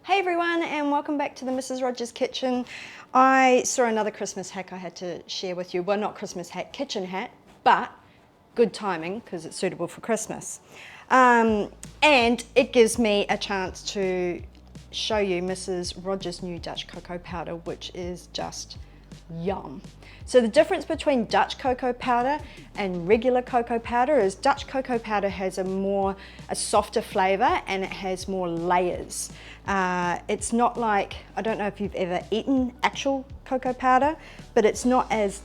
Hey everyone, and welcome back to the Mrs. Rogers kitchen. I saw another Christmas hack I had to share with you. Well, not Christmas hack, kitchen hack, but good timing because it's suitable for Christmas. And it gives me a chance to show you Mrs. Rogers' new Dutch cocoa powder, which is just yum. So the difference between Dutch cocoa powder and regular cocoa powder is Dutch cocoa powder has a softer flavor and it has more layers. It's not like, I don't know if you've ever eaten actual cocoa powder, but it's not as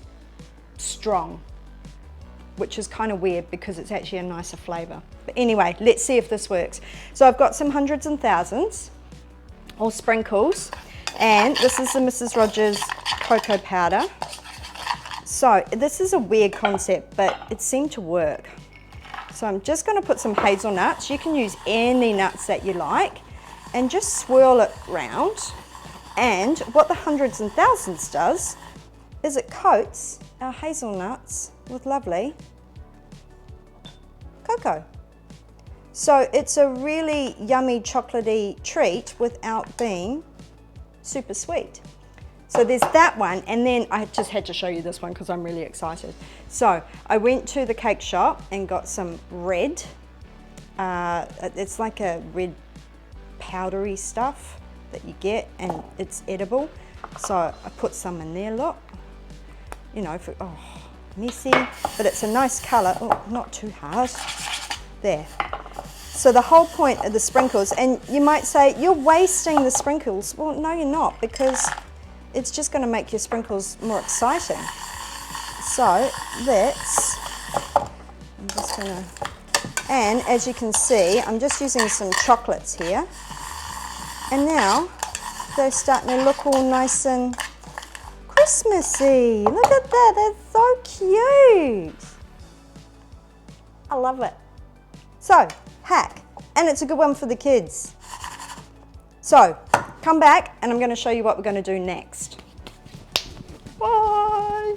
strong, which is kind of weird because it's actually a nicer flavor. But anyway, let's see if this works. So I've got some hundreds and thousands, or sprinkles, and this is the Mrs. Rogers cocoa powder. So this is a weird concept, but it seemed to work. So I'm just going to put some hazelnuts. You can use any nuts that you like and just swirl it round. And what the hundreds and thousands does is it coats our hazelnuts with lovely cocoa. So it's a really yummy chocolatey treat without being super sweet. So there's that one, and then I just had to show you this one because I'm really excited. So I went to the cake shop and got some red. It's like a red powdery stuff that you get, and it's edible. So I put some in there, look. You know, messy, but it's a nice color. Oh, not too hard. There. So the whole point of the sprinkles, and you might say, you're wasting the sprinkles. Well, no, you're not, because it's just going to make your sprinkles more exciting. So that's, I'm just going to, and as you can see, I'm just using some chocolates here. And now they're starting to look all nice and Christmassy. Look at that, they're so cute. I love it. So, hack, and it's a good one for the kids. So, come back and I'm going to show you what we're going to do next. Bye!